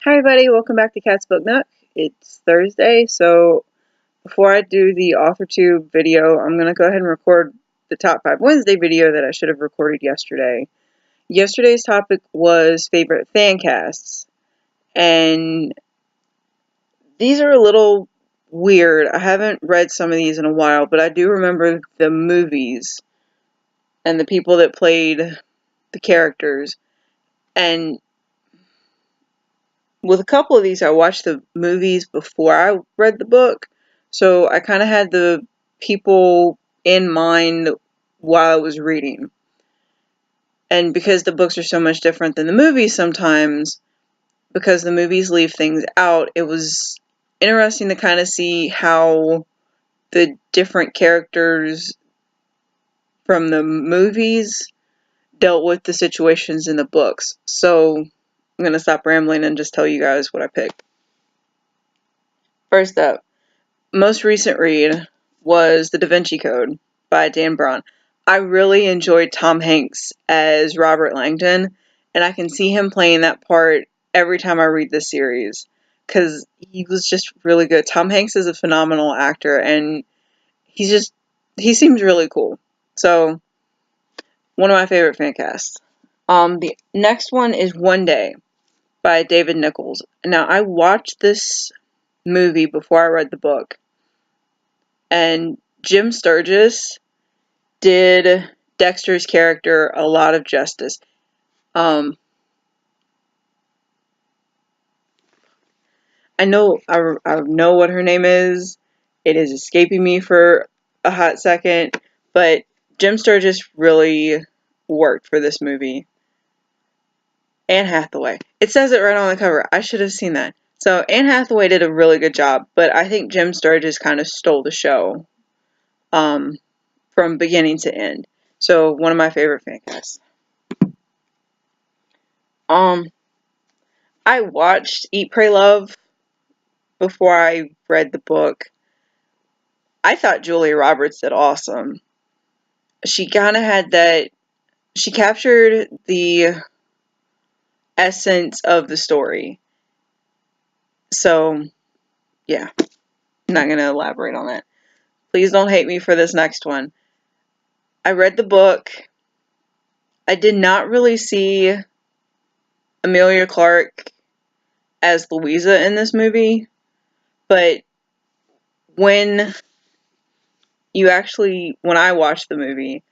Hi everybody, welcome back to Cat's Book Nook. It's Thursday, so before I do the AuthorTube video, I'm going to go ahead and record the Top 5 Wednesday video that I should have recorded yesterday. Yesterday's topic was favorite fancasts, and these are a little weird. I haven't read some of these in a while, but I do remember the movies and the people that played the characters, and with a couple of these, I watched the movies before I read the book, so I kind of had the people in mind while I was reading. And because the books are so much different than the movies sometimes, because the movies leave things out, it was interesting to kind of see how the different characters from the movies dealt with the situations in the books. So I'm going to stop rambling and just tell you guys what I picked. First up, most recent read was The Da Vinci Code by Dan Brown. I really enjoyed Tom Hanks as Robert Langdon, and I can see him playing that part every time I read this series because he was just really good. Tom Hanks is a phenomenal actor, and he seems really cool. So, one of my favorite fan casts. The next one is One Day by David Nichols. Now, I watched this movie before I read the book, and Jim Sturgis did Dexter's character a lot of justice. I know what her name is. It is escaping me for a hot second, but Jim Sturgis really worked for this movie. Anne Hathaway. It says it right on the cover. I should have seen that. So Anne Hathaway did a really good job, but I think Jim Sturgis kind of stole the show from beginning to end. So one of my favorite fan casts. I watched Eat, Pray, Love before I read the book. I thought Julia Roberts did awesome. She kind of had that, she captured the essence of the story. So, yeah, I'm not going to elaborate on that. Please don't hate me for this next one. I read the book. I did not really see Emilia Clarke as Louisa in this movie, but when I watched the movie,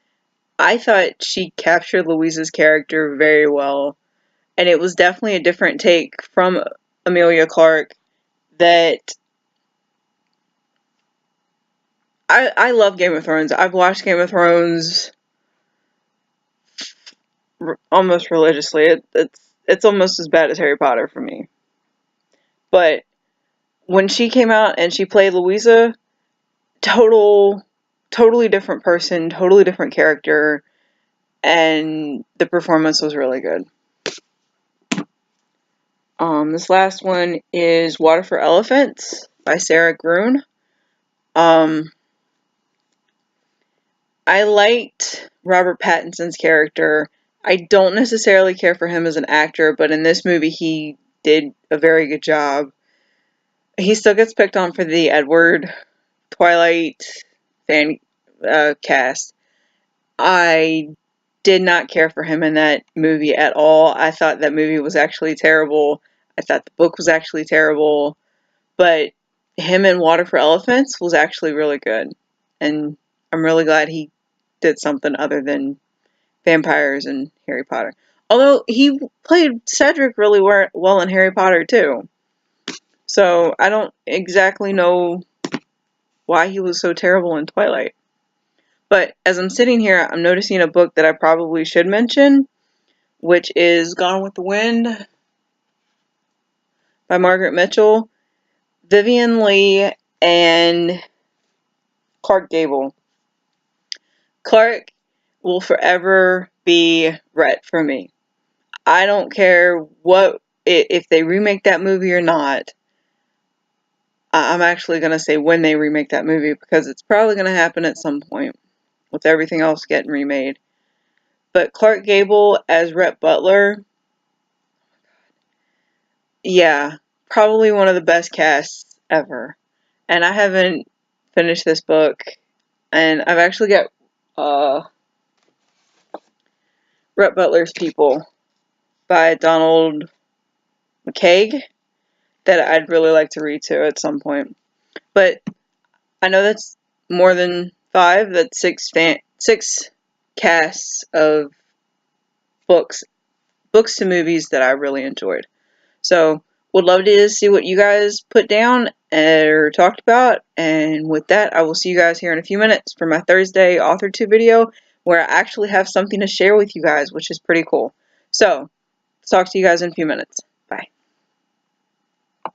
I thought she captured Louisa's character very well, and it was definitely a different take from Emilia Clarke that I love Game of Thrones. I've watched Game of Thrones almost religiously. It's almost as bad as Harry Potter for me. But when she came out and she played Louisa, totally different person, totally different character, and the performance was really good. This last one is Water for Elephants by Sarah Gruen. I liked Robert Pattinson's character. I don't necessarily care for him as an actor, but in this movie he did a very good job. He still gets picked on for the Edward Twilight fan cast. I did not care for him in that movie at all. I thought that movie was actually terrible. I thought the book was actually terrible. But him in Water for Elephants was actually really good. And I'm really glad he did something other than vampires and Harry Potter. Although he played Cedric really well in Harry Potter too. So I don't exactly know why he was so terrible in Twilight. But as I'm sitting here, I'm noticing a book that I probably should mention, which is Gone with the Wind by Margaret Mitchell, Vivian Lee, and Clark Gable. Clark will forever be Rhett for me. I don't care if they remake that movie or not. I'm actually going to say when they remake that movie because it's probably going to happen at some point with everything else getting remade. But Clark Gable as Rhett Butler, yeah, probably one of the best casts ever. And I haven't finished this book, and I've actually got Rhett Butler's People by Donald McCaig that I'd really like to read to at some point. But I know that's more than 5. That's 6 casts of books to movies that I really enjoyed. So would love to see what you guys put down or talked about. And with that, I will see you guys here in a few minutes for my Thursday Author 2 video, where I actually have something to share with you guys, which is pretty cool. So talk to you guys in a few minutes.